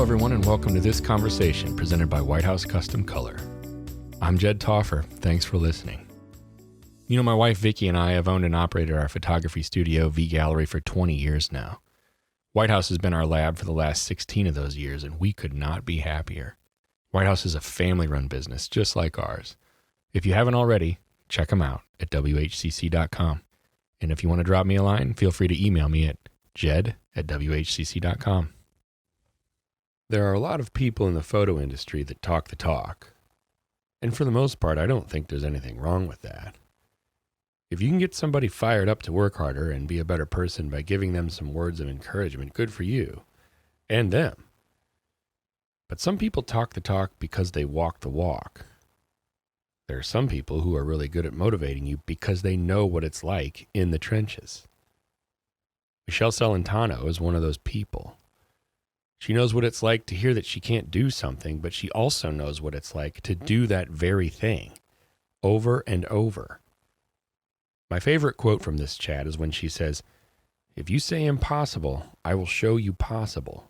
everyone, and welcome to this conversation presented by White House Custom Color. I'm Jed Toffer. Thanks for listening. You know, my wife Vicki and I have owned and operated our photography studio, V Gallery, for 20 years now. White House has been our lab for the last 16 of those years, and we could not be happier. White House is a family-run business, just like ours. If you haven't already, check them out at WHCC.com. And if you want to drop me a line, feel free to email me at jed@WHCC.com. There are a lot of people in the photo industry that talk the talk. And for the most part, I don't think there's anything wrong with that. If you can get somebody fired up to work harder and be a better person by giving them some words of encouragement, good for you and them. But some people talk the talk because they walk the walk. There are some people who are really good at motivating you because they know what it's like in the trenches. Michele Celentano is one of those people. She knows what it's like to hear that she can't do something, but she also knows what it's like to do that very thing over and over. My favorite quote from this chat is when she says, "If you say impossible, I will show you possible."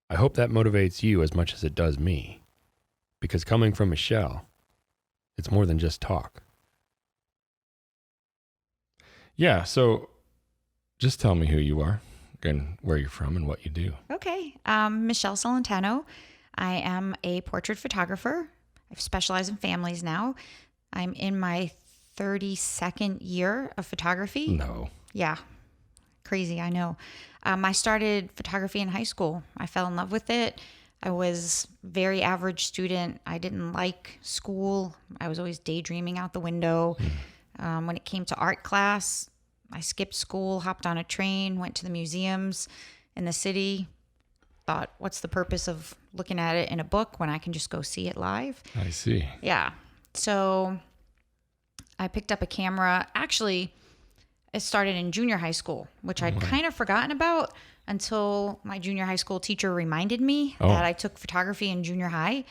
I hope that motivates you as much as it does me, because coming from Michele, it's more than just talk. Yeah, so just tell me who you are and where you're from and what you do. Okay. Michele Celentano. I am a portrait photographer. I specialize in families now. I'm in my 32nd year of photography. No. Yeah. Crazy, I know. I started photography in high school. I fell in love with it. I was a very average student. I didn't like school. I was always daydreaming out the window. When it came to art class, I skipped school, hopped on a train, went to the museums in the city, thought, what's the purpose of looking at it in a book when I can just go see it live? I see. Yeah. So I picked up a camera. Actually, it started in junior high school, which I'd kind of forgotten about until my junior high school teacher reminded me that I took photography in junior high.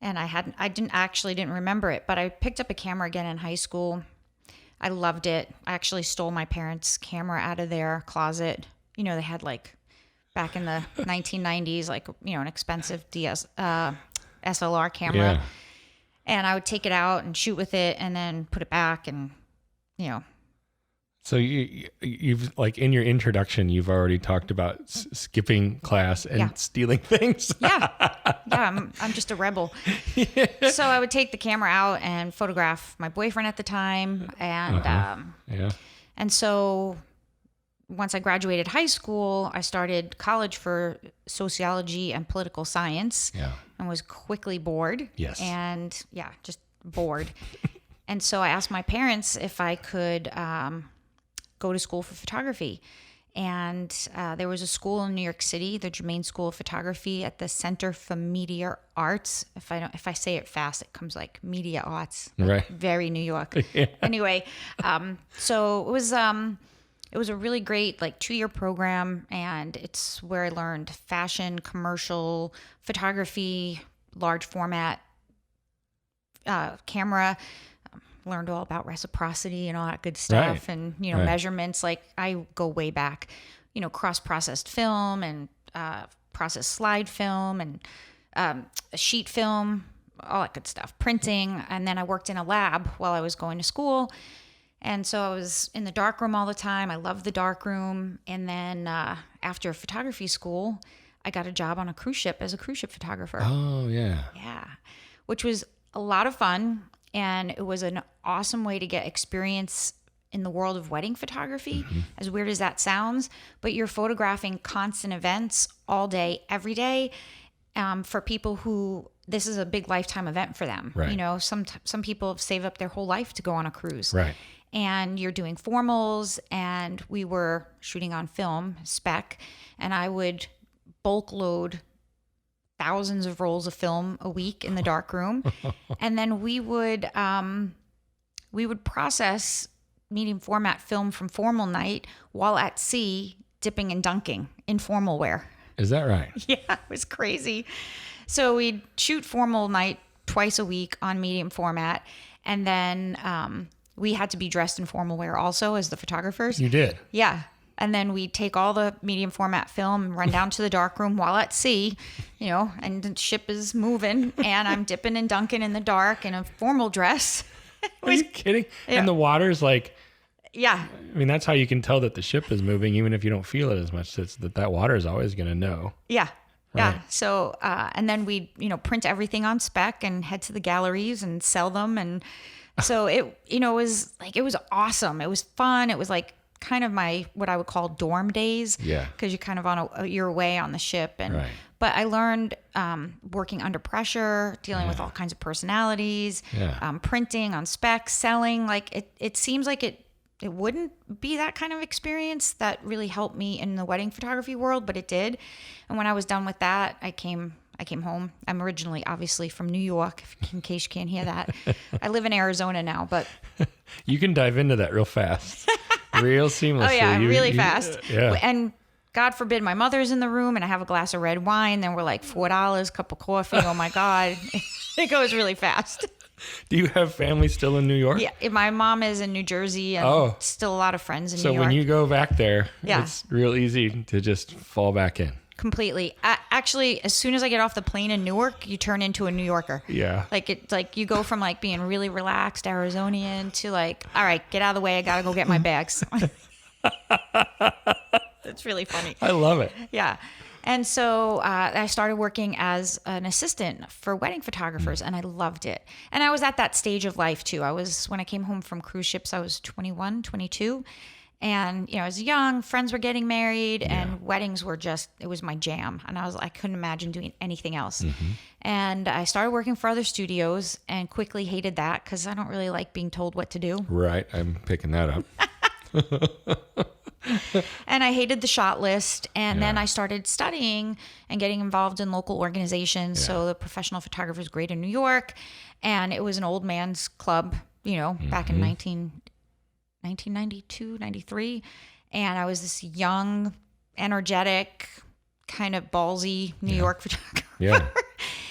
And I didn't remember it, but I picked up a camera again in high school. I loved it. I actually stole my parents' camera out of their closet. You know, they had like back in the 1990s, like, you know, an expensive SLR camera. Yeah. And I would take it out and shoot with it and then put it back and, you know. So you've like in your introduction, you've already talked about skipping class and stealing things. Yeah. I'm just a rebel. So I would take the camera out and photograph my boyfriend at the time. And, and so once I graduated high school, I started college for sociology and political science and was quickly bored. Yes. And just bored. And so I asked my parents if I could go to school for photography. And there was a school in New York City, the Germain School of Photography at the Center for Media Arts. If I say it fast, it comes like media arts. Right. Very New York. Yeah. Anyway, so it was a really great 2-year program, and it's where I learned fashion, commercial photography, large format camera. Learned all about reciprocity and all that good stuff, and measurements. Like, I go way back, cross-processed film and processed slide film and sheet film, all that good stuff, printing. And then I worked in a lab while I was going to school, and so I was in the darkroom all the time. I loved the darkroom. And then after photography school, I got a job on a cruise ship as a cruise ship photographer. Oh yeah, which was a lot of fun. And it was an awesome way to get experience in the world of wedding photography, as weird as that sounds. But you're photographing constant events all day, every day, for people who this is a big lifetime event for them. Right. Some people have saved up their whole life to go on a cruise. Right. And you're doing formals, and we were shooting on film, spec, and I would bulk load thousands of rolls of film a week in the dark room. And then we would process medium format film from formal night while at sea, dipping and dunking in formal wear. Is that right? Yeah, it was crazy. So we'd shoot formal night twice a week on medium format. And then we had to be dressed in formal wear also as the photographers. You did? Yeah. And then we take all the medium format film and run down to the darkroom while at sea, and the ship is moving and I'm dipping and dunking in the dark in a formal dress. Are you kidding? Yeah. And the water's like, Yeah. I mean, that's how you can tell that the ship is moving, even if you don't feel it as much. It's that water is always going to know. Yeah. Yeah. Right. So, and then we, print everything on spec and head to the galleries and sell them. And so it was awesome. It was fun. It was like kind of what I would call dorm days. Yeah. Cause you're kind of you're away on the ship. And, Right. but I learned, working under pressure, dealing with all kinds of personalities, printing on spec, selling. Like it seems like it wouldn't be that kind of experience that really helped me in the wedding photography world, but it did. And when I was done with that, I came home. I'm originally obviously from New York, in case you can't hear that. I live in Arizona now, but You can dive into that real fast, real seamlessly. oh yeah, really fast. Yeah. And God forbid my mother's in the room and I have a glass of red wine, then we're like $4, cup of coffee. Oh my God. It goes really fast. Do you have family still in New York? Yeah, my mom is in New Jersey and still a lot of friends in New York. So when you go back there, Yeah. it's real easy to just fall back in. Completely. Actually, as soon as I get off the plane in Newark, you turn into a New Yorker. Yeah. Like you go from like being really relaxed Arizonian to like, all right, get out of the way. I got to go get my bags. It's really funny. I love it. Yeah. And so I started working as an assistant for wedding photographers, and I loved it. And I was at that stage of life too. When I came home from cruise ships, I was 21, 22. And, I was young, friends were getting married, and weddings were it was my jam. And I couldn't imagine doing anything else. And I started working for other studios and quickly hated that because I don't really like being told what to do. Right. I'm picking that up. And I hated the shot list. And then I started studying and getting involved in local organizations. So the Professional Photographers Grade in New York. And it was an old man's club, back in 1992, 93. And I was this young, energetic, kind of ballsy New York photographer. Yeah.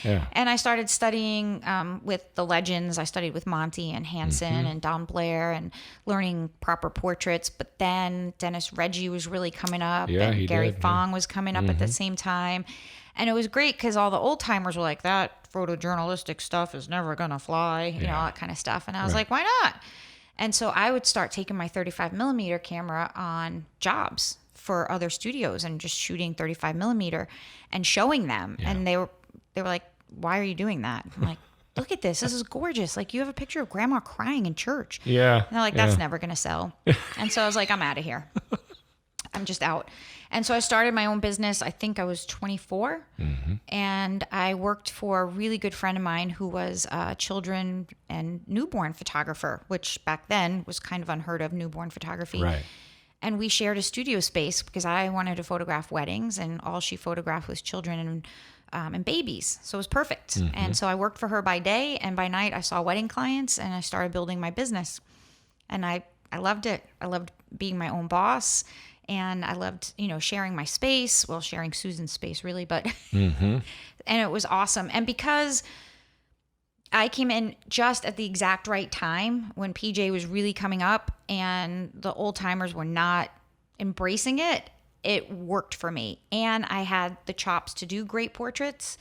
Yeah. And I started studying with the legends. I studied with Monty and Hansen and Don Blair and learning proper portraits. But then Dennis Reggie was really coming up. Yeah, and he Gary did, Fong was coming up at the same time. And it was great because all the old timers were like, that photojournalistic stuff is never going to fly, all that kind of stuff. And I was like, why not? And so I would start taking my 35 millimeter camera on jobs for other studios and just shooting 35 millimeter and showing them. Yeah. And they were like, why are you doing that? I'm like, look at this. This is gorgeous. Like, you have a picture of grandma crying in church. Yeah. And they're like, that's never going to sell. And so I was like, I'm out of here. I'm just out. And so I started my own business. I think I was 24. And I worked for a really good friend of mine who was a children and newborn photographer, which back then was kind of unheard of, newborn photography. Right. And we shared a studio space because I wanted to photograph weddings, and all she photographed was children and babies. So it was perfect. And so I worked for her by day, and by night I saw wedding clients, and I started building my business. And I loved it. I loved being my own boss. And I loved, sharing my space. Well, sharing Susan's space, really, but and it was awesome. And because I came in just at the exact right time when PJ was really coming up and the old timers were not embracing it, it worked for me. And I had the chops to do great portraits,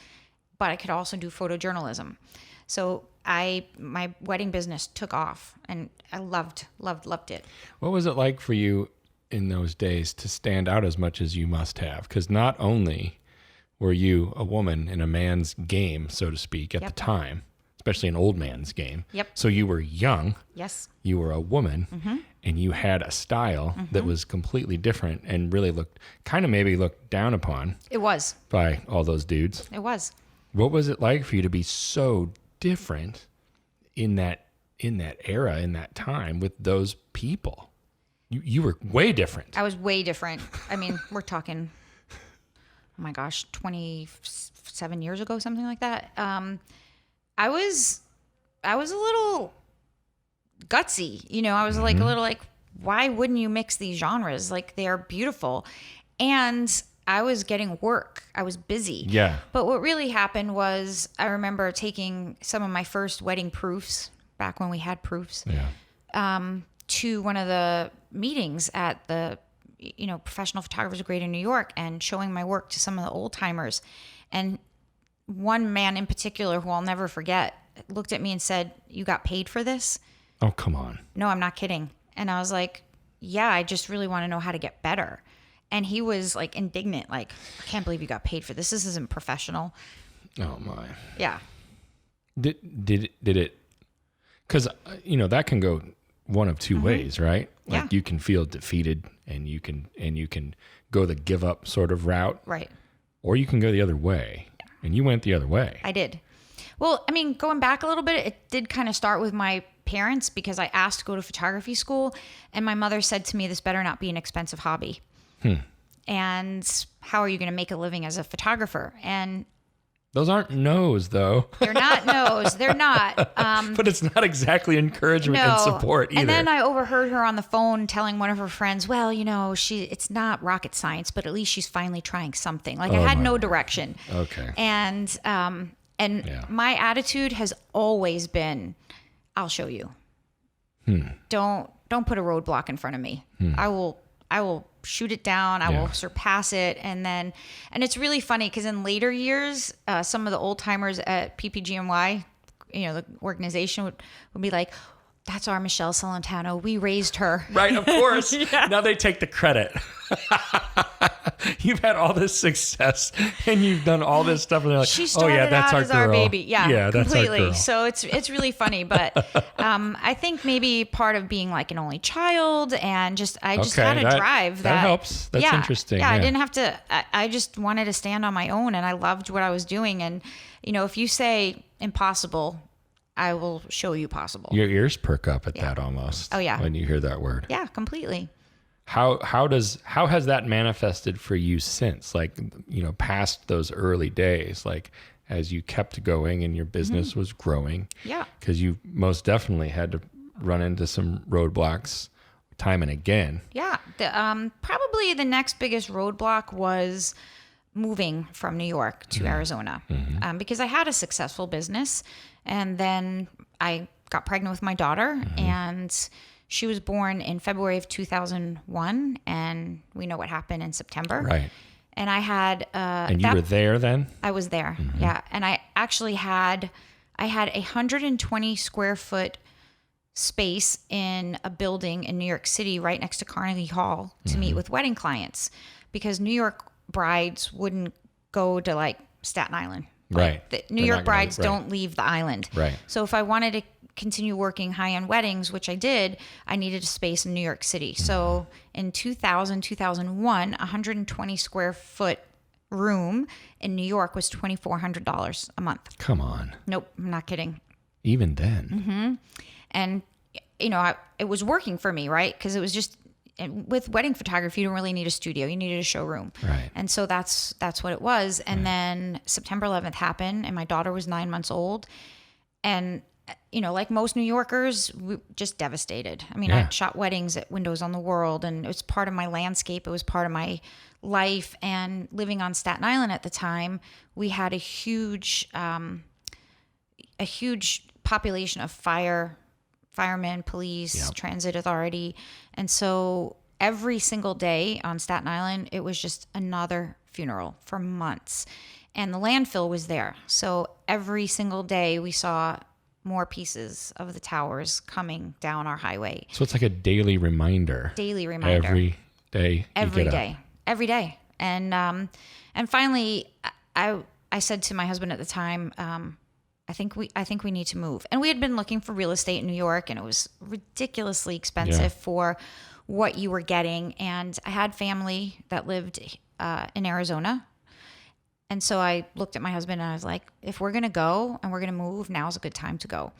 but I could also do photojournalism. So my wedding business took off, and I loved it. What was it like for you in those days to stand out as much as you must have? Because not only were you a woman in a man's game, so to speak, at the time, especially an old man's game. Yep. So you were young. Yes. You were a woman, and you had a style that was completely different and really looked down upon. It was. By all those dudes. It was. What was it like for you to be so different in that era, in that time, with those people? You were way different. I was way different. I mean, we're talking, oh my gosh, 27 years ago, something like that. I was a little gutsy, I was like a little like, why wouldn't you mix these genres? Like, they're beautiful. And I was getting work. I was busy. Yeah. But what really happened was I remember taking some of my first wedding proofs back when we had proofs. Yeah. To one of the meetings at the professional photographers grade in New York and showing my work to some of the old timers. And one man in particular who I'll never forget looked at me and said, "You got paid for this?" Oh, come on. No, I'm not kidding. And I was like, yeah, I just really want to know how to get better. And he was like indignant, like, "I can't believe you got paid for this. This isn't professional." Oh my. Yeah. Did it, because that can go one of two ways, right? Like Yeah. you can feel defeated and you can go the give up sort of route, Right. or you can go the other way. And you went the other way. I did. Well, I mean, going back a little bit, it did kind of start with my parents because I asked to go to photography school, and my mother said to me, "This better not be an expensive hobby. And how are you going to make a living as a photographer?" And those aren't no's, though. they're not no's. They're not. But it's not exactly encouragement and support either. And then I overheard her on the phone telling one of her friends, "Well, it's not rocket science, but at least she's finally trying something." Like I had no direction. Okay. And my attitude has always been, "I'll show you. Don't put a roadblock in front of me. I will shoot it down. I will surpass it." And it's really funny because in later years, some of the old timers at PPGMY, the organization would be like, "That's our Michele Celentano. We raised her." Right, of course. Now they take the credit. You've had all this success and you've done all this stuff, and they're like, She "Oh started yeah, that's out our as girl." our baby. Yeah, that's completely. our girl. So it's really funny, but I think maybe part of being like an only child and I just had a drive that helps. That's interesting. Yeah, I didn't have to. I just wanted to stand on my own, and I loved what I was doing. And if you say impossible, I will show you possible. Your ears perk up at that almost. Oh yeah, when you hear that word. Yeah, completely. How has that manifested for you since, like, past those early days, like as you kept going and your business was growing? Yeah. Because you most definitely had to run into some roadblocks time and again. Yeah. Probably the next biggest roadblock was moving from New York to Arizona, because I had a successful business, and then I got pregnant with my daughter, and she was born in February of 2001, and we know what happened in September. Right. And I had... and you were there then? I was there, yeah. And I actually had 120 square foot space in a building in New York City right next to Carnegie Hall to meet with wedding clients, because New York brides wouldn't go to like Staten Island. Right. The New York brides don't leave the island. Right. So if I wanted to continue working high-end weddings, which I did, I needed a space in New York City. So in 2001, 120 square foot room in New York was $2,400 a month. Come on. Nope, I'm not kidding. Even then. And, it was working for me, right? Because it was just, with wedding photography, you don't really need a studio. You needed a showroom. Right. And so that's what it was. And then September 11th happened, and my daughter was 9 months old. And, like most New Yorkers, we just devastated. I mean, I shot weddings at Windows on the World, and it was part of my landscape. It was part of my life. And living on Staten Island at the time, we had a huge population of firemen, police, transit authority. And so every single day on Staten Island, it was just another funeral for months. And the landfill was there. So every single day we saw more pieces of the towers coming down our highway. So it's like a daily reminder. Every day. Every day. And finally, I said to my husband at the time, I think we need to move. And we had been looking for real estate in New York, and it was ridiculously expensive for what you were getting. And I had family that lived in Arizona. And so I looked at my husband and I was like, if we're going to go and we're going to move, now's a good time to go.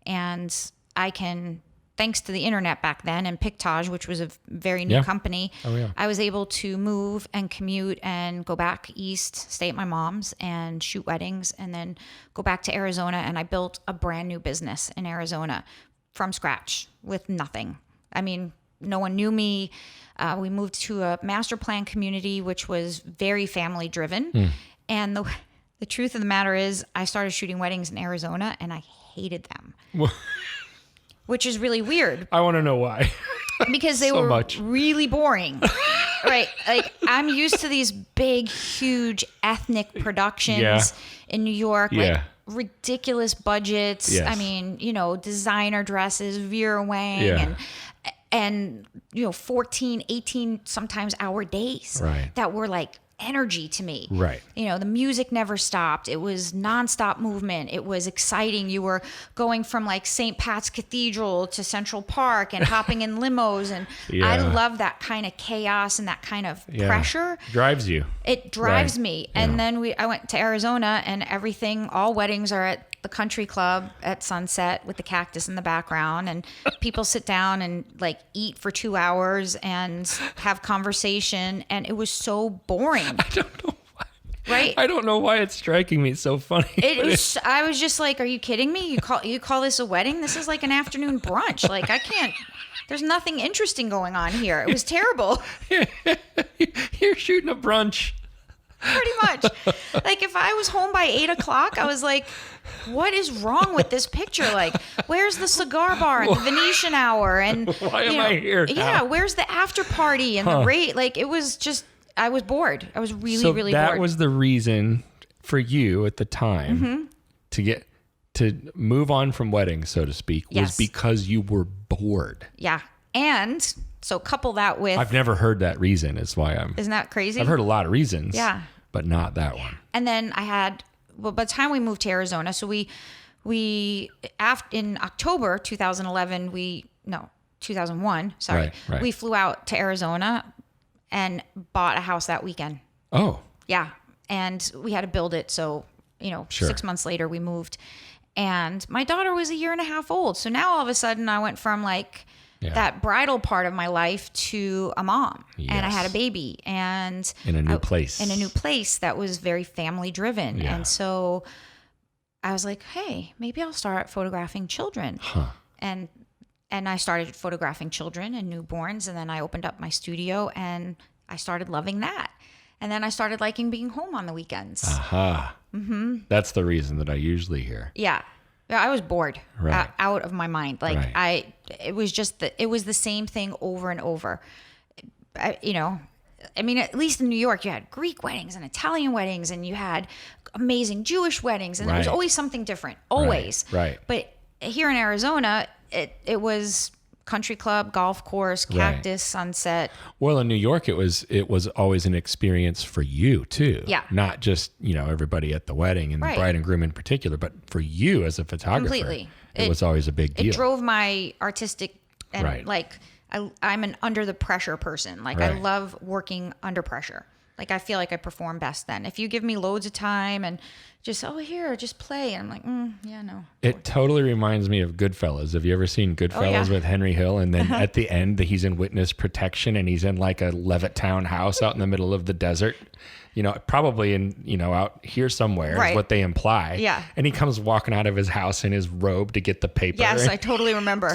And I can, thanks to the internet back then and Pictage, which was a very new company, I was able to move and commute and go back east, stay at my mom's and shoot weddings, and then go back to Arizona. And I built a brand new business in Arizona from scratch with nothing. I mean, no one knew me. We moved to a master plan community, which was very family driven. And the truth of the matter is, I started shooting weddings in Arizona and I hated them. Which is really weird. I want to know why. Because they were really boring. Right. Like I'm used to these big, huge ethnic productions in New York. Like ridiculous budgets. Yes. I mean, designer dresses, Vera Wang and 14, 18, sometimes hour days that were like energy to me. Right. The music never stopped. It was nonstop movement. It was exciting. You were going from like St. Pat's Cathedral to Central Park and hopping in limos. And I love that kind of chaos and that kind of pressure. Drives you. It drives me. And then I went to Arizona and everything, all weddings are at the country club at sunset with the cactus in the background, and people sit down and like eat for 2 hours and have conversation, and it was so boring. I don't know why. Right? I don't know why it's striking me so funny. I was just like, are you kidding me? You call this a wedding? This is like an afternoon brunch. Like I can't. There's nothing interesting going on here. It was terrible. You're shooting a brunch. Pretty much. Like if I was home by 8:00, I was like, what is wrong with this picture? Like, where's the cigar bar and the Venetian hour? And why am I here now? Yeah, where's the after party and the rate? Like it was just, I was bored. I was really bored. That was the reason for you at the time to move on from weddings, so to speak, was because you were bored. Yeah. And so couple that with... I've never heard that reason. Is why I'm... Isn't that crazy? I've heard a lot of reasons. Yeah. But not that one. And then I had... Well, by the time we moved to Arizona, so in October 2011, 2001, sorry. Right. We flew out to Arizona and bought a house that weekend. Oh. Yeah. And we had to build it. So, 6 months later we moved. And my daughter was 1.5 years old. So now all of a sudden I went from like... that bridal part of my life to a mom. Yes. And I had a baby and in a new place that was very family driven. Yeah. And so I was like, hey, maybe I'll start photographing children. And I started photographing children and newborns. And then I opened up my studio and I started loving that. And then I started liking being home on the weekends. That's the reason that I usually hear. Yeah. I was bored out of my mind. Like it was the same thing over and over. I mean, at least in New York, you had Greek weddings and Italian weddings and you had amazing Jewish weddings and there was always something different, always. Right. But here in Arizona, it was country club, golf course, cactus, sunset. Well, in New York, it was always an experience for you too. Yeah. Not just, everybody at the wedding and the bride and groom in particular, but for you as a photographer. Completely. It was always a big deal. It drove my artistic and like I'm an under the pressure person. Like I love working under pressure. Like I feel like I perform best then. If you give me loads of time and just, here, just play. And I'm like, no. It totally reminds me of Goodfellas. Have you ever seen Goodfellas with Henry Hill? And then at the end, he's in witness protection and he's in like a Levittown house out in the middle of the desert. Probably in, out here somewhere is what they imply. Yeah. And he comes walking out of his house in his robe to get the paper. Yes, I totally remember.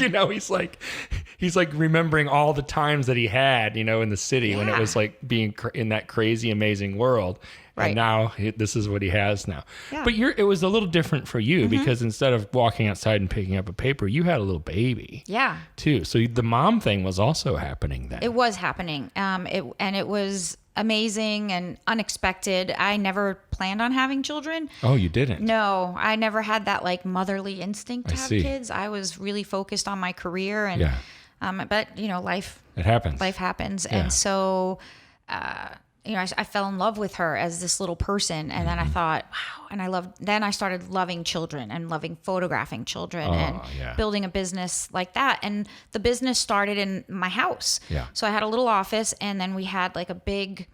He's like remembering all the times that he had, in the city when it was like being in that crazy, amazing world. Right. And now this is what he has now. Yeah. But it was a little different for you because instead of walking outside and picking up a paper, you had a little baby. Yeah. Too. So the mom thing was also happening then. It was happening. It was amazing and unexpected. I never planned on having children. Oh, you didn't? No, I never had that like motherly instinct to have kids. I was really focused on my career and but life. It happens. Life happens. Yeah. And so I fell in love with her as this little person. And then I thought, wow. And then I started loving children and loving photographing children and building a business like that. And the business started in my house. Yeah. So I had a little office and then we had like a big,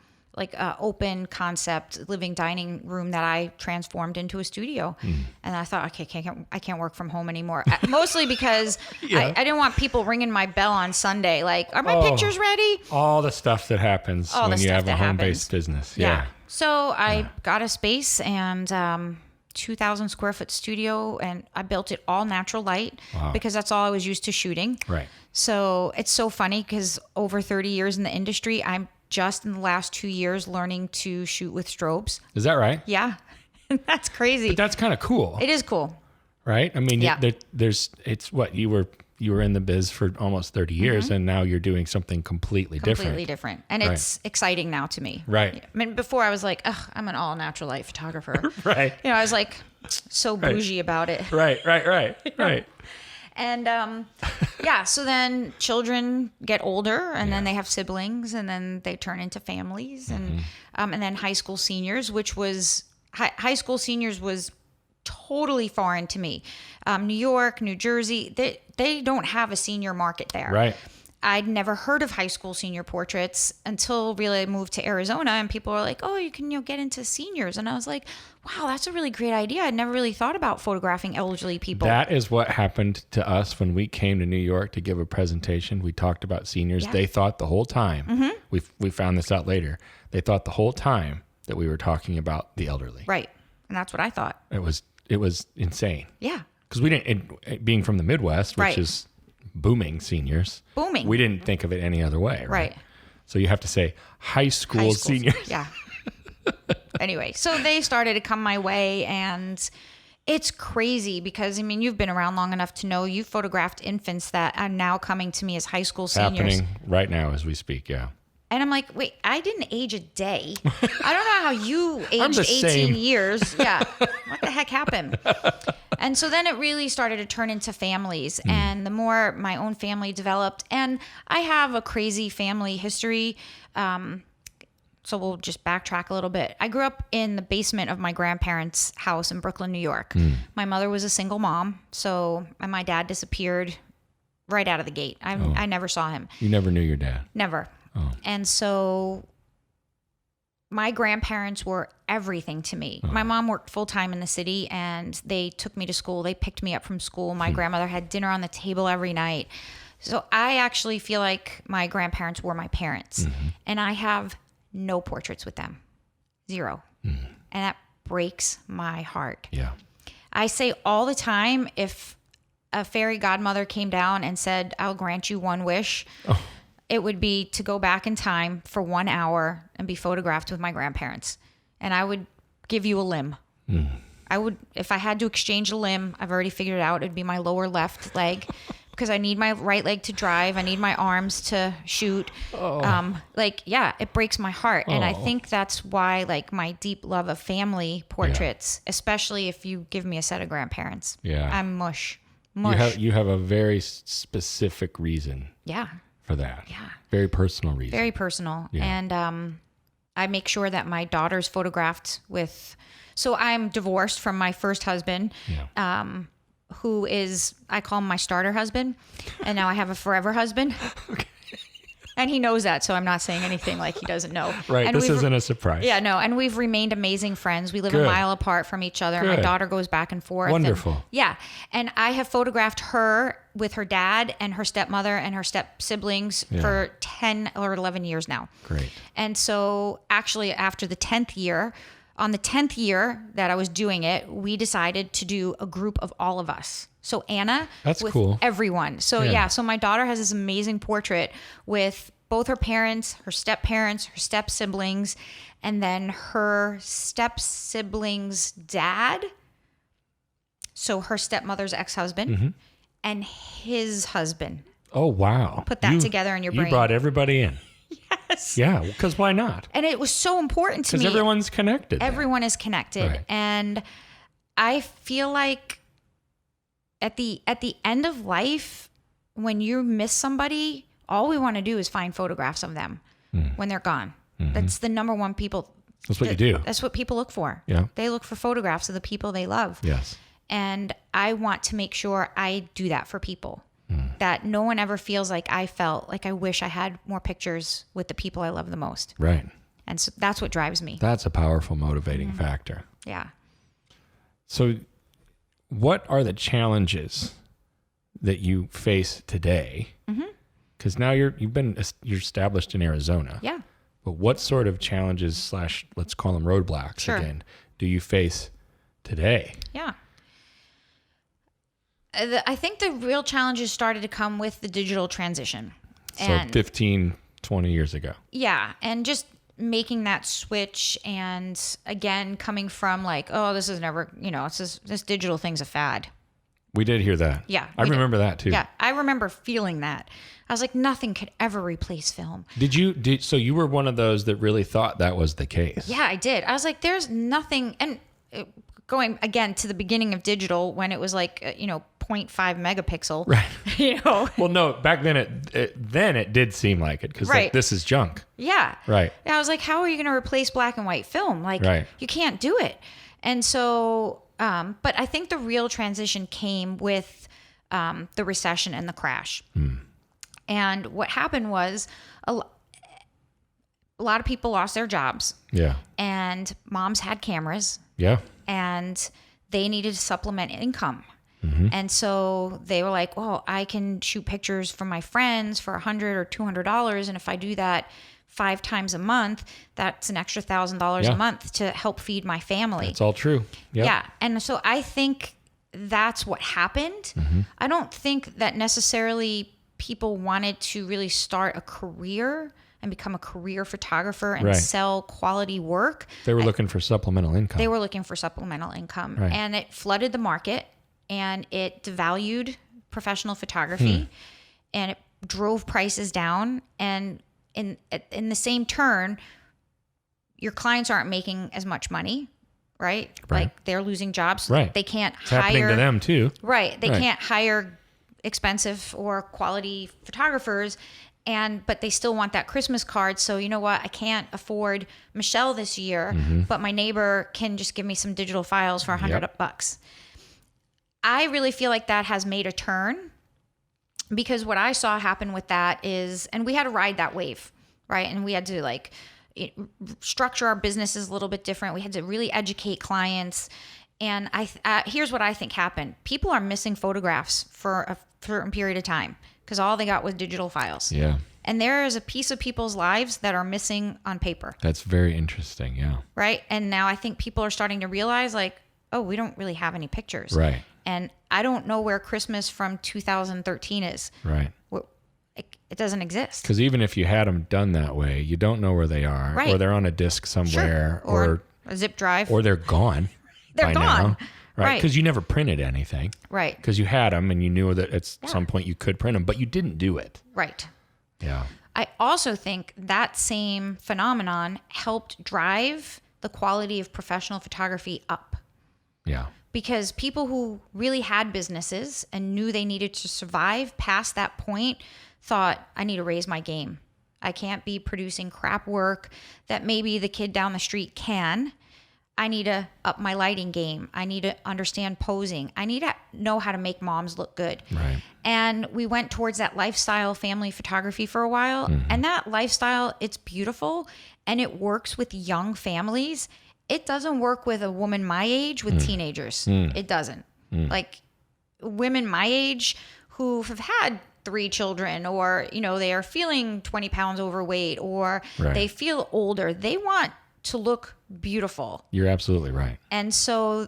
open concept living dining room that I transformed into a studio. And I thought, okay, I can't work from home anymore. Mostly because I didn't want people ringing my bell on Sunday. Like, are my pictures ready? All the stuff that happens when you have a home-based business. Yeah. So I got a space and 2,000 square foot studio and I built it all natural light because that's all I was used to shooting. Right. So it's so funny because over 30 years in the industry, I'm just in the last 2 years learning to shoot with strobes. Is that right? Yeah. That's crazy. But that's kind of cool. It is cool. Right? I mean, it's what you were you were in the biz for almost 30 years and now you're doing something completely different. And it's exciting now to me. Right. I mean, before I was like, ugh, I'm an all natural light photographer. Right. I was like so bougie about it. Right. Right. And so then children get older and then they have siblings and then they turn into families and then high school seniors, which was high school seniors was totally foreign to me. New York, New Jersey, they don't have a senior market there. Right. I'd never heard of high school senior portraits until really I moved to Arizona, and people were like, oh, you can get into seniors. And I was like, wow, that's a really great idea. I'd never really thought about photographing elderly people. That is what happened to us when we came to New York to give a presentation. We talked about seniors. Yeah. They thought the whole time, we found this out later, they thought the whole time that we were talking about the elderly. Right. And that's what I thought. It was insane. Yeah. Because we didn't, being from the Midwest, which is booming seniors. Booming. We didn't think of it any other way. Right. So you have to say high school seniors. Yeah. Anyway, so they started to come my way, and it's crazy because, I mean, you've been around long enough to know you've photographed infants that are now coming to me as high school seniors. Happening right now as we speak, yeah. And I'm like, wait, I didn't age a day. I don't know how you aged 18 same. years. Yeah. What the heck happened? And so then it really started to turn into families. And the more my own family developed, and I have a crazy family history. So we'll just backtrack a little bit. I grew up in the basement of my grandparents' house in Brooklyn, New York. My mother was a single mom. And my dad disappeared right out of the gate. I never saw him. You never knew your dad? Never. Oh. And so my grandparents were everything to me. My mom worked full time in the city, and they took me to school. They picked me up from school. My grandmother had dinner on the table every night. So I actually feel like my grandparents were my parents, and I have no portraits with them. Zero. And that breaks my heart. Yeah. I say all the time, if a fairy godmother came down and said, I'll grant you one wish, it would be to go back in time for 1 hour and be photographed with my grandparents. And I would give you a limb. I would, if I had to exchange a limb, I've already figured it out. It'd be my lower left leg because I need my right leg to drive. I need my arms to shoot. It breaks my heart. And I think that's why, my deep love of family portraits, especially if you give me a set of grandparents. Yeah. I'm mush. You have a very specific reason. Yeah. For that. Yeah. Very personal reason. Very personal. Yeah. And I make sure that my daughter's photographed with... So I'm divorced from my first husband, who is... I call him my starter husband. And now I have a forever husband. Okay. And he knows that, so I'm not saying anything like he doesn't know. Right, and this isn't a surprise. Yeah, no, and we've remained amazing friends. We live a mile apart from each other. My daughter goes back and forth. Wonderful. And I have photographed her with her dad and her stepmother and her step siblings for 10 or 11 years now. Great. And so actually after the 10th year, on the 10th year that I was doing it, we decided to do a group of all of us. So Anna, that's with cool. Everyone. So so my daughter has this amazing portrait with both her parents, her step siblings, and then her step siblings' dad. So her stepmother's ex-husband and his husband. Oh, wow. Put that together in your brain. You brought everybody in. Yes. Yeah, because why not? And it was so important to me. Because everyone's connected. Everyone is connected. Right. And I feel like at the end of life, when you miss somebody, all we want to do is find photographs of them when they're gone. That's the number one people. That's what you do. That's what people look for. Yeah. They look for photographs of the people they love. Yes. And I want to make sure I do that for people. That no one ever feels like I felt like I wish I had more pictures with the people I love the most. Right. And so that's what drives me. That's a powerful motivating factor. Yeah. So what are the challenges that you face today? Because now you're established in Arizona. Yeah. But what sort of challenges / let's call them roadblocks again, do you face today? Yeah. I think the real challenges started to come with the digital transition. So 15, 20 years ago. Yeah. And just making that switch, and again, coming from this is never, this digital thing's a fad. We did hear that. Yeah. I remember that too. Yeah. I remember feeling that. I was like, nothing could ever replace film. So you were one of those that really thought that was the case? Yeah, I did. I was like, there's nothing. And going again to the beginning of digital when it was like, 0.5 megapixel. Right. Well, no, back then it did seem like it because like, this is junk. Yeah. Right. And I was like, how are you going to replace black and white film? Like, you can't do it. And so, but I think the real transition came with the recession and the crash. And what happened was a lot of people lost their jobs. Yeah. And moms had cameras. Yeah. And they needed to supplement income. And so they were like, well, I can shoot pictures from my friends for $100 or $200. And if I do that 5 times a month, that's an extra $1,000 a month to help feed my family. It's all true. Yep. Yeah. And so I think that's what happened. I don't think that necessarily people wanted to really start a career and become a career photographer and sell quality work. They were looking for supplemental income. And it flooded the market. And it devalued professional photography and it drove prices down. And in the same turn, your clients aren't making as much money, right? Like they're losing jobs. Right. They can't it's happening to them too. Right. They can't hire expensive or quality photographers. But they still want that Christmas card. So you know what? I can't afford Michelle this year, but my neighbor can just give me some digital files for $100. I really feel like that has made a turn because what I saw happen with that is, and we had to ride that wave, right? And we had to structure our businesses a little bit different. We had to really educate clients. And here's what I think happened. People are missing photographs for a certain period of time because all they got was digital files. Yeah. And there is a piece of people's lives that are missing on paper. That's very interesting. Yeah. Right. And now I think people are starting to realize like, oh, we don't really have any pictures. Right. And I don't know where Christmas from 2013 is. Right. It doesn't exist. Because even if you had them done that way, you don't know where they are. Right. Or they're on a disc somewhere. Sure. Or a zip drive. Or they're gone. They're gone. Now. Right. Because you never printed anything. Right. Because you had them and you knew that at some point you could print them, but you didn't do it. Right. Yeah. I also think that same phenomenon helped drive the quality of professional photography up. Yeah. Because people who really had businesses and knew they needed to survive past that point thought, I need to raise my game. I can't be producing crap work that maybe the kid down the street can. I need to up my lighting game. I need to understand posing. I need to know how to make moms look good. Right. And we went towards that lifestyle family photography for a while. And that lifestyle, it's beautiful and it works with young families. It doesn't work with a woman my age with teenagers. It doesn't. Like women my age who have had 3 children or, they are feeling 20 pounds overweight or they feel older. They want to look beautiful. You're absolutely right. And so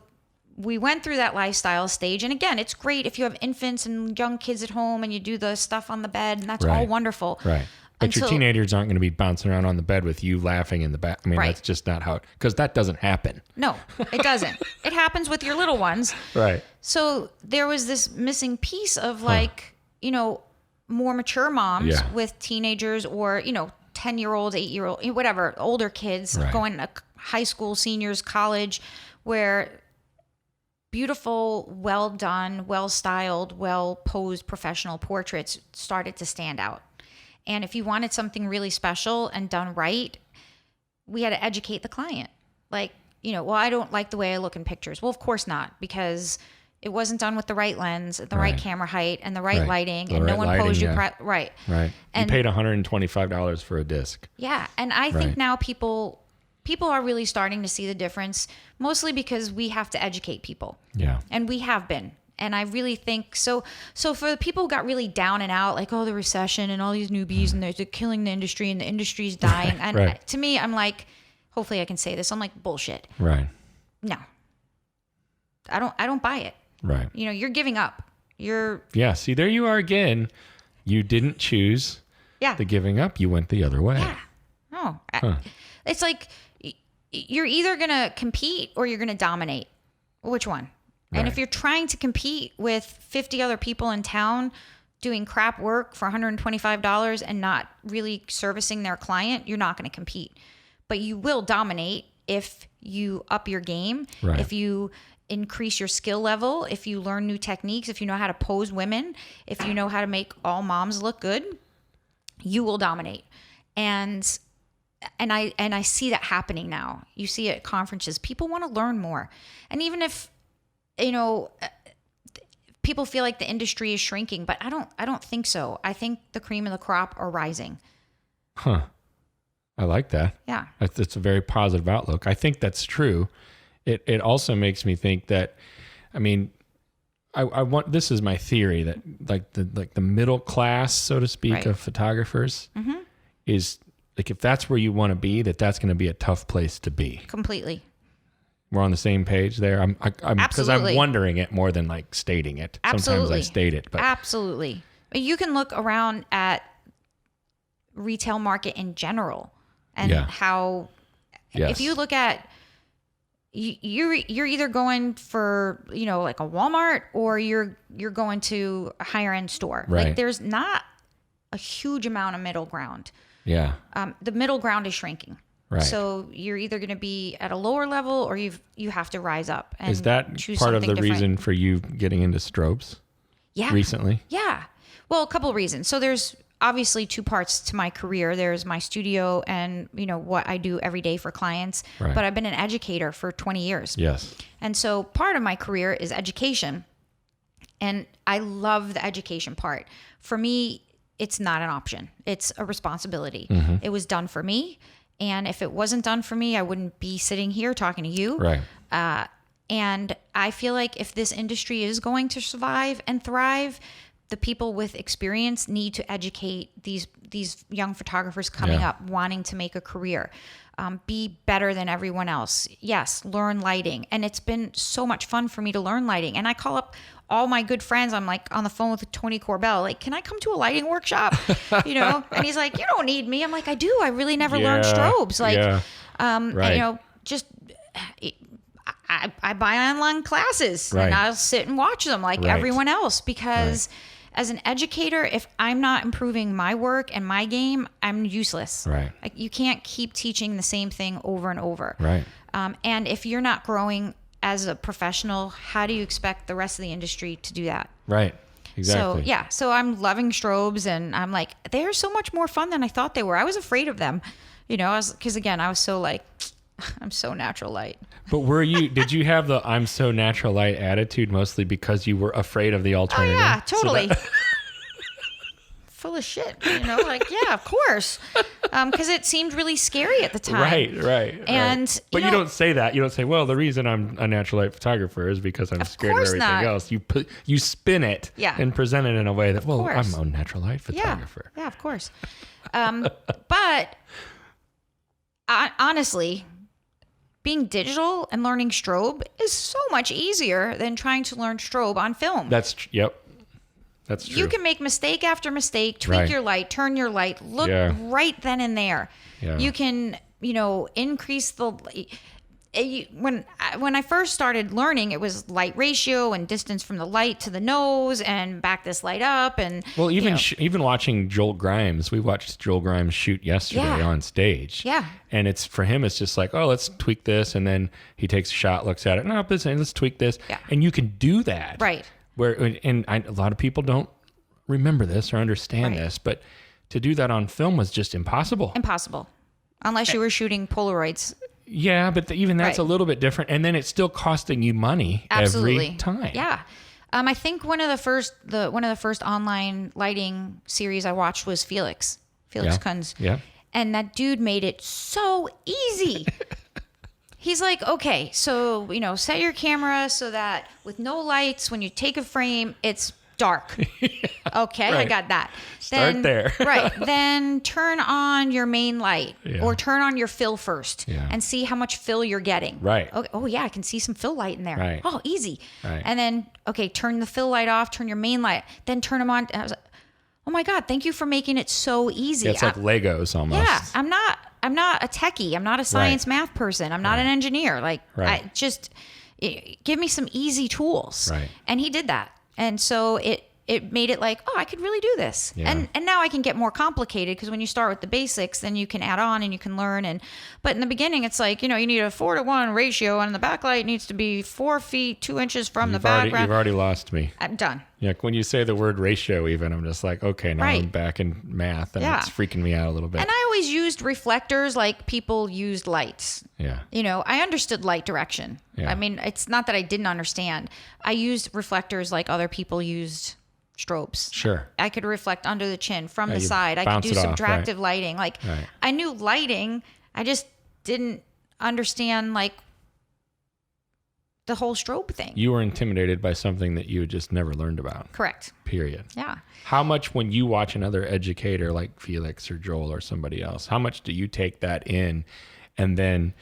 we went through that lifestyle stage. And again, it's great if you have infants and young kids at home and you do the stuff on the bed and that's all wonderful. Right. But your teenagers aren't going to be bouncing around on the bed with you laughing in the back. I mean, that's just not how, because that doesn't happen. No, it doesn't. It happens with your little ones. Right. So there was this missing piece of more mature moms with teenagers or, 10-year-olds, 8-year-old, whatever, older kids going to high school, seniors, college, where beautiful, well done, well styled, well posed professional portraits started to stand out. And if you wanted something really special and done right, we had to educate the client. Like, well, I don't like the way I look in pictures. Well, of course not, because it wasn't done with the right lens, the right camera height, and the right lighting, and no one posed you right. Right. And you paid $125 for a disc. Yeah, and I think now people are really starting to see the difference, mostly because we have to educate people. Yeah. And we have been. And I really think so for the people who got really down and out, like, oh, the recession and all these newbies and they're killing the industry and the industry's dying. And to me, I'm like, hopefully I can say this. I'm like, bullshit. Right. No. I don't buy it. Right. You're giving up. Yeah. See, there you are again. You didn't choose the giving up. You went the other way. Yeah. No. It's like you're either going to compete or you're going to dominate. Which one? And Right. if you're trying to compete with 50 other people in town doing crap work for $125 and not really servicing their client, you're not going to compete. But you will dominate if you up your game, Right. if you increase your skill level, if you learn new techniques, if you know how to pose women, if you know how to make all moms look good, you will dominate. And I see that happening now. You see it at conferences. People want to learn more. And even if, people feel like the industry is shrinking, but I don't think so. I think the cream of the crop are rising. Huh. I like that. Yeah. It's a very positive outlook. I think that's true. It also makes me think that, I mean, I want, this is my theory that like the middle class, so to speak, Right. of photographers is like, if that's where you want to be, that's going to be a tough place to be. Completely. We're on the same page there. I'm because I'm Absolutely. wondering it more than like stating it. Absolutely. Sometimes I state it, but Absolutely. You can look around at retail market in general and Yeah. how, yes. if you look at, you're either going for, like a Walmart or you're going to a higher end store. Right. Like there's not a huge amount of middle ground. Yeah. The middle ground is shrinking. Right. So you're either going to be at a lower level or you have to rise up and Is that choose part of something the different. reason for you getting into strobes Yeah. recently? Yeah. Well, a couple of reasons. So there's obviously two parts to my career. There's my studio and, what I do every day for clients. Right. But I've been an educator for 20 years. Yes. And so part of my career is education. And I love the education part. For me, it's not an option. It's a responsibility. It was done for me. And if it wasn't done for me, I wouldn't be sitting here talking to you. Right. And I feel like if this industry is going to survive and thrive, the people with experience need to educate these young photographers coming Yeah. up, wanting to make a career. Be better than everyone else. Yes, learn lighting. And it's been so much fun for me to learn lighting. And I call up all my good friends. I'm like on the phone with Tony Corbell, like, can I come to a lighting workshop? And he's like, you don't need me. I'm like, I do. I really never learned strobes. Like, yeah. Right. just I buy online classes Right. and I'll sit and watch them like Right. everyone else because as an educator, if I'm not improving my work and my game, I'm useless. Right. Like you can't keep teaching the same thing over and over. Right. And if you're not growing as a professional, how do you expect the rest of the industry to do that? Right. Exactly. So I'm loving strobes and I'm like, they're so much more fun than I thought they were. I was afraid of them, because again, I was so like, I'm so natural light. But did you have the I'm so natural light attitude mostly because you were afraid of the Oh alternative? yeah, totally. Full of shit, like, yeah, of course. Because it seemed really scary at the time. Right. And, But you don't say that. You don't say, well, the reason I'm a natural light photographer is because I'm scared of course everything not. else. You spin it and present it in a way that, well, course. I'm a natural light photographer. Yeah, of course. But honestly, being digital and learning strobe is so much easier than trying to learn strobe on film. Yep. That's true. You can make mistake after mistake, tweak Right. your light, turn your light, look Yeah. right then and there. Yeah. You can, increase the. When I first started learning, it was light ratio and distance from the light to the nose and back this light up and. Well, even watching Joel Grimes, we watched Joel Grimes shoot yesterday Yeah. on stage. Yeah. And for him, it's just like, oh, let's tweak this. And then he takes a shot, looks at it, no, let's tweak this. Yeah. And you can do that. Right. A lot of people don't remember this or understand Right. this, but to do that on film was just impossible. Impossible. Unless you were shooting Polaroids. Yeah, but even that's Right. a little bit different. And then it's still costing you money Absolutely. every time. Yeah. I think one of the first online lighting series I watched was Felix Yeah. Kunz. Yeah. And that dude made it so easy. He's like, okay, so, set your camera so that with no lights, when you take a frame, it's dark. Okay, I Right. got that. Start there. Right. Then turn on your main light Yeah. or turn on your fill first Yeah. and see how much fill you're getting. Right. Okay. Oh, yeah, I can see some fill light in there. Right. Oh, easy. Right. And then, okay, turn the fill light off, turn your main light, then turn them on. And I was like, oh my God, thank you for making it so easy. Yeah, it's like Legos almost. Yeah, I'm not a techie. I'm not a science math person. I'm not an engineer. Like Right. Give me some easy tools. Right. And he did that. And so it made it like, oh, I could really do this. Yeah. And now I can get more complicated, because when you start with the basics, then you can add on and you can learn. But in the beginning, it's like, you need a 4:1 ratio, and the backlight needs to be 4 feet, 2 inches from the background. You've already lost me. I'm done. Yeah, when you say the word ratio even, I'm just like, okay, now Right. I'm back in math, and Yeah. it's freaking me out a little bit. And I always used reflectors like people used lights. Yeah. I understood light direction. Yeah. I mean, it's not that I didn't understand. I used reflectors like other people used strobes. Sure. I could reflect under the chin, from the you side. I could bounce do it off, subtractive right. lighting. Like, Right. I knew lighting. I just didn't understand like the whole strobe thing. You were intimidated by something that you had just never learned about. Correct. Period. Yeah. How much, when you watch another educator like Felix or Joel or somebody else, how much do you take that in and then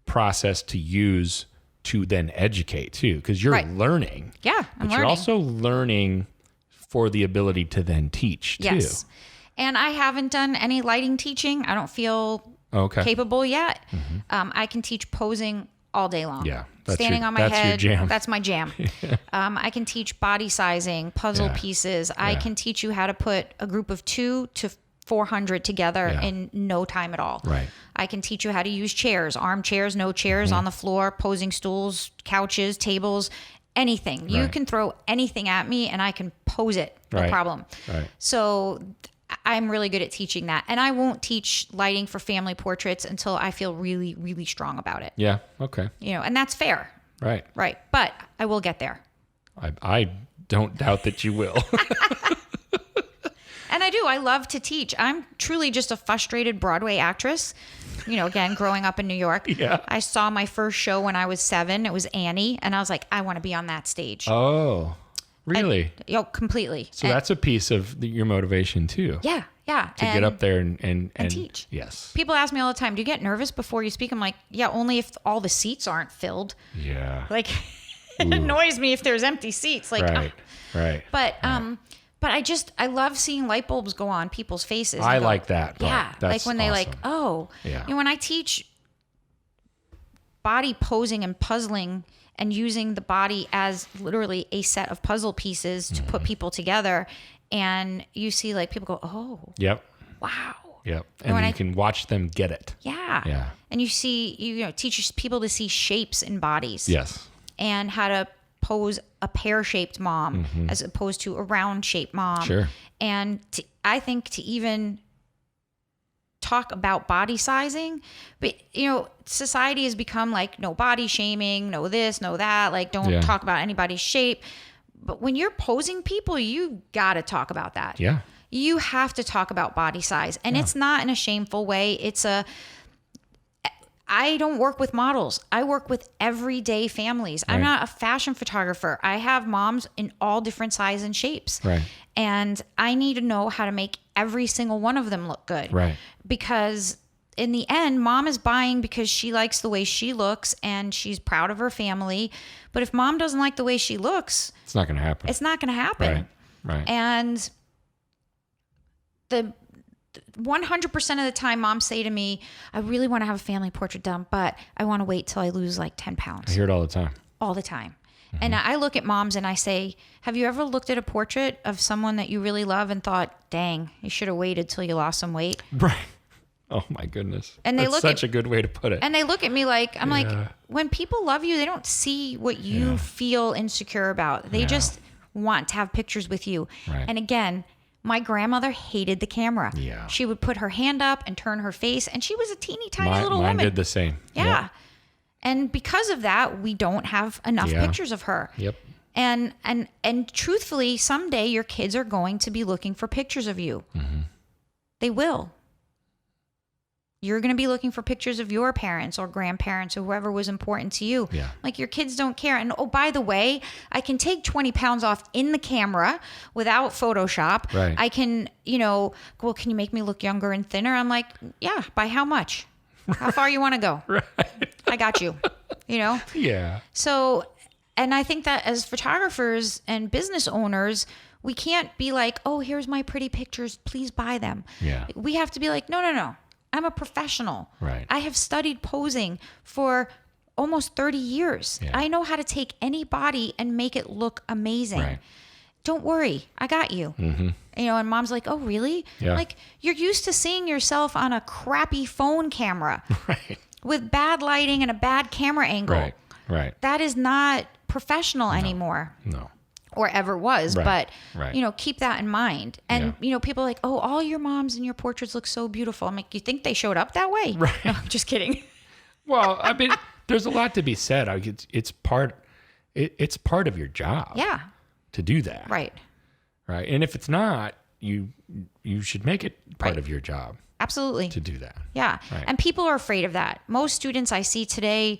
process to use to then educate too? Because you're Right. learning. Yeah. But you're also learning for the ability to then teach too. Yes. And I haven't done any lighting teaching. I don't feel Okay. capable yet. I can teach posing all day long. Yeah. Standing on my that's head. your jam. That's my jam. I can teach body sizing, puzzle Yeah. pieces. I can teach you how to put a group of 2 to 400 together Yeah. in no time at all. Right. I can teach you how to use chairs, arm chairs, no chairs, on the floor, posing stools, couches, tables, anything. You Right. can throw anything at me and I can pose it. No Right. problem. Right. So I'm really good at teaching that. And I won't teach lighting for family portraits until I feel really, really strong about it. Yeah. Okay. And that's fair. Right. Right. But I will get there. I don't doubt that you will. And I do. I love to teach. I'm truly just a frustrated Broadway actress. Again, growing up in New York. Yeah. I saw my first show when I was 7. It was Annie. And I was like, I want to be on that stage. Oh, really? Completely. So that's a piece of your motivation too. Yeah. Yeah. To get up there and teach. Yes. People ask me all the time, do you get nervous before you speak? I'm like, yeah, only if all the seats aren't filled. Yeah. Like, it annoys me if there's empty seats. Like, Right. Right. But I love seeing light bulbs go on people's faces. I You go, like that part. Yeah. That's Like when they awesome. Yeah. when I teach body posing and puzzling and using the body as literally a set of puzzle pieces to put people together, and you see like people go, oh, Yep. wow. Yep. And when you I- can watch them get it. Yeah. Yeah. And you see, teach people to see shapes in bodies. Yes. And how to pose a pear-shaped mom as opposed to a round-shaped mom. Sure. And I think to even talk about body sizing, but society has become like no body shaming, no this, no that, like don't talk about anybody's shape. But when you're posing people, you got to talk about that. Yeah. You have to talk about body size, and it's not in a shameful way. I don't work with models. I work with everyday families. I'm Right. not a fashion photographer. I have moms in all different sizes and shapes. Right. And I need to know how to make every single one of them look good. Right. Because in the end, mom is buying because she likes the way she looks and she's proud of her family. But if mom doesn't like the way she looks, It's not going to happen. it's not going to happen. Right. And the 100% of the time, moms say to me, I really want to have a family portrait done, but I want to wait till I lose like 10 I pounds. hear it all the time. All the time. And I look at moms and I say, have you ever looked at a portrait of someone that you really love and thought, dang, you should have waited till you lost some weight? Right. Oh my goodness. And they That's look such a good way to put it. And they look at me like, I'm like, Yeah. when people love you, they don't see what you feel insecure about. They just want to have pictures with you. Right. And again, my grandmother hated the camera. Yeah. She would put her hand up and turn her face, and she was a teeny tiny little Mine woman. did the same. Yeah. And because of that, we don't have enough Yeah. pictures of her. Yep. And truthfully, someday your kids are going to be looking for pictures of you. They will. You're going to be looking for pictures of your parents or grandparents or whoever was important to you. Yeah. Like your kids don't care. And oh, by the way, I can take 20 pounds off in the camera without Photoshop. Right. I can, well, can you make me look younger and thinner? I'm like, yeah, by how much? How far you want to go? Right. I got you, Yeah. So, and I think that as photographers and business owners, we can't be like, oh, here's my pretty pictures. Please buy them. Yeah. We have to be like, no. I'm a professional. Right. I have studied posing for almost 30 years. Yeah. I know how to take any body and make it look amazing. Right. Don't worry, I got you. Mm-hmm. And mom's like, oh, really? Yeah. Like, you're used to seeing yourself on a crappy phone camera Right. with bad lighting and a bad camera angle. Right. That is not professional anymore. No. Or ever was, Right. but keep that in mind. And people are like, oh, all your moms and your portraits look so beautiful. I'm like, you think they showed up that way? Right. No, I'm just kidding. Well, I mean, there's a lot to be said. It's part of your job. Yeah. To do that. Right. Right. And if it's not, you should make it part of your job. Absolutely. To do that. Yeah. Right. And people are afraid of that. Most students I see today,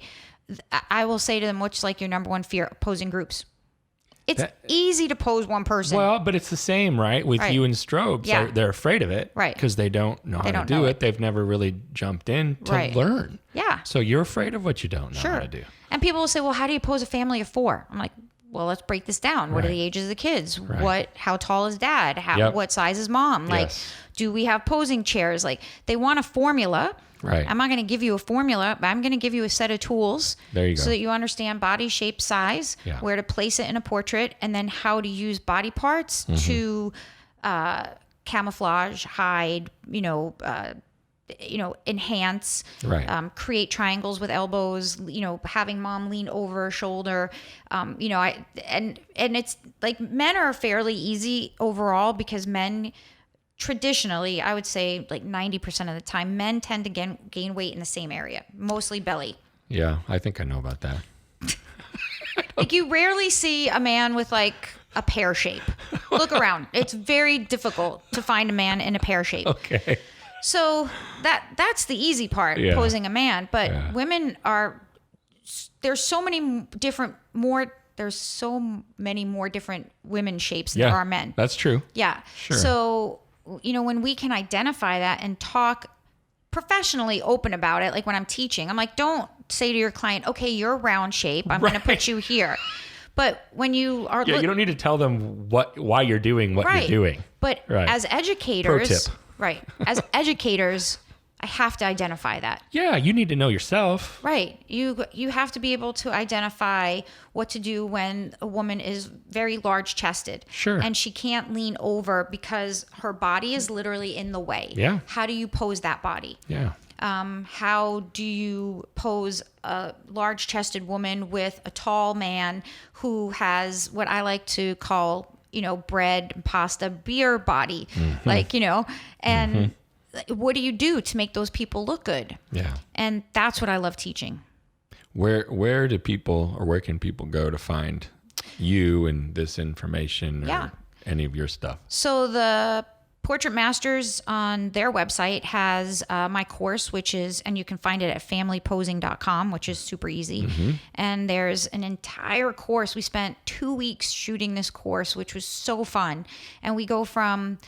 I will say to them, what's like your number one fear? Posing groups. It's easy to pose one person. Well, but it's the same, right? With you and strobes. Yeah. They're afraid of it. Right. Because they don't know how to do it. They've never really jumped in to learn. Yeah. So you're afraid of what you don't know how to do. And people will say, well, how do you pose a family of 4? I'm like, well, let's break this down. What are the ages of the kids? Right. How tall is dad? What size is mom? Like, do we have posing chairs? Like, they want a formula. Right. I'm not going to give you a formula, but I'm going to give you a set of tools. There you go. So that you understand body, shape, size, where to place it in a portrait, and then how to use body parts to camouflage, hide, enhance, create triangles with elbows, having mom lean over her shoulder. And it's like men are fairly easy overall because men traditionally, I would say like 90% of the time, men tend to gain weight in the same area, mostly belly. Yeah, I think I know about that. Like you rarely see a man with like a pear shape. Look around. It's very difficult to find a man in a pear shape. Okay. So that's the easy part, posing a man. But women there's so many more different women shapes than there are men. That's true. Yeah. Sure. So, when we can identify that and talk professionally open about it, like when I'm teaching, I'm like, don't say to your client, okay, you're a round shape. I'm going to put you here. But when you are... you don't need to tell them why you're doing what you're doing. But as educators... Pro tip. Right. As educators, I have to identify that. Yeah, you need to know yourself. Right. You have to be able to identify what to do when a woman is very large chested. Sure. And she can't lean over because her body is literally in the way. Yeah. How do you pose that body? Yeah. How do you pose a large chested woman with a tall man who has what I like to call, bread, pasta, beer body, and what do you do to make those people look good? Yeah. And that's what I love teaching. Where do people, or where can people go to find you and this information or any of your stuff? So the Portrait Masters on their website has my course, and you can find it at familyposing.com, which is super easy. Mm-hmm. And there's an entire course. We spent 2 weeks shooting this course, which was so fun. And we go from,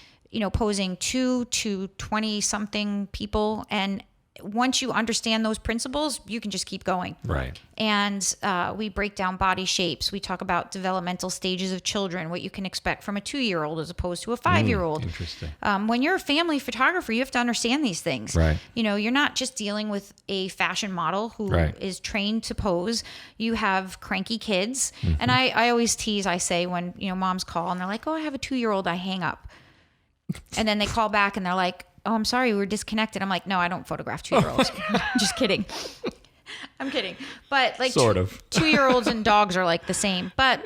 posing 2 to 20 something people. And once you understand those principles, you can just keep going. Right. And we break down body shapes. We talk about developmental stages of children, what you can expect from a 2-year-old as opposed to a 5-year-old. Interesting. When you're a family photographer, you have to understand these things. Right. You're not just dealing with a fashion model who is trained to pose. You have cranky kids. Mm-hmm. And I always tease, I say when, moms call and they're like, oh, I have a 2-year-old, I hang up. And then they call back and they're like, oh, I'm sorry, we were disconnected. I'm like, no, I don't photograph 2-year-olds. Just kidding. I'm kidding. But like sort of 2-year-olds and dogs are like the same. But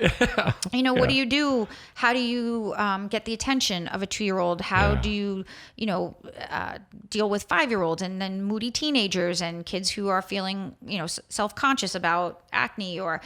what do you do? How do you get the attention of a 2-year-old? How do you, deal with 5-year-olds and then moody teenagers and kids who are feeling, self-conscious about acne or,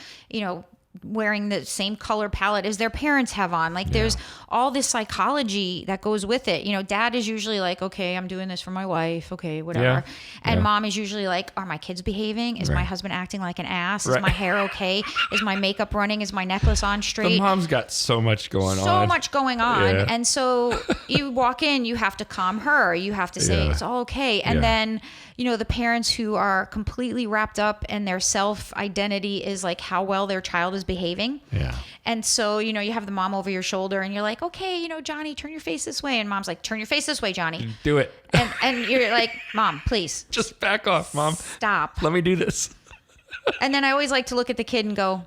wearing the same color palette as their parents have on. Like there's all this psychology that goes with it. Dad is usually like, okay, I'm doing this for my wife. Okay, whatever. Yeah. And mom is usually like, are my kids behaving? Is my husband acting like an ass? Is my hair okay? Is my makeup running? Is my necklace on straight? The mom's got so much going on. So much going on. Yeah. And so you walk in, you have to calm her. You have to say, it's all okay. And then, the parents who are completely wrapped up in their self-identity is like how well their child is behaving. Yeah. And so, you have the mom over your shoulder and you're like, okay, Johnny, turn your face this way. And mom's like, turn your face this way, Johnny. Do it. And you're like, Mom, please. Just back off, Mom. Stop. Let me do this. And then I always like to look at the kid and go,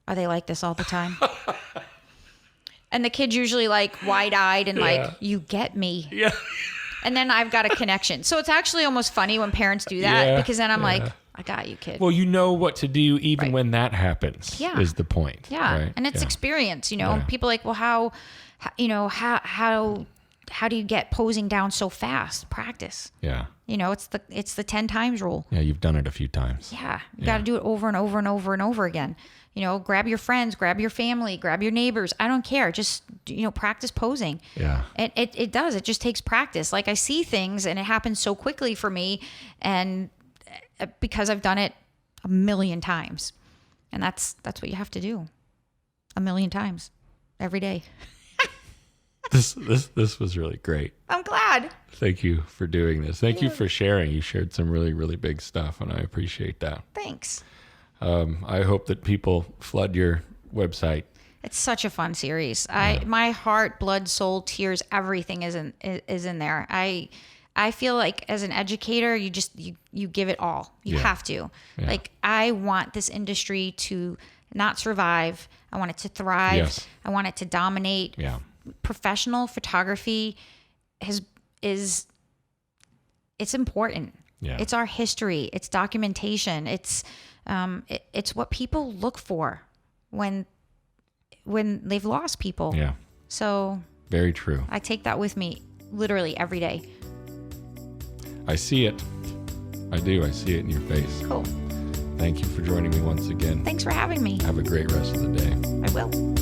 are they like this all the time? And the kid's usually like wide-eyed and like, you get me. Yeah. And then I've got a connection. So it's actually almost funny when parents do that because then I'm like, I got you, kid. Well, you know what to do even when that happens is the point. Yeah. Right? And it's experience, you know. People are like, well, how do you get posing down so fast? Practice. Yeah. You know, it's the 10 times rule. Yeah, you've done it a few times. Yeah. You got to do it over and over and over and over again. You know, grab your friends, grab your family, grab your neighbors. I don't care. Just, practice posing. Yeah. It does. It just takes practice. Like I see things and it happens so quickly for me and because I've done it a million times. And that's what you have to do. A million times every day. This was really great. I'm glad. Thank you for doing this. Thank you for sharing. You shared some really, really big stuff, and I appreciate that. Thanks. I hope that people flood your website. It's such a fun series. My heart, blood, soul, tears, everything is in there. I feel like as an educator, you give it all. You have to. Yeah. Like I want this industry to not survive. I want it to thrive. Yes. I want it to dominate. Yeah. Professional photography is important. Yeah. It's our history. It's documentation. It's what people look for when they've lost people. Yeah. So very true. I take that with me literally every day. I see it. I do. I see it in your face. Cool. Thank you for joining me once again. Thanks for having me. Have a great rest of the day. I will.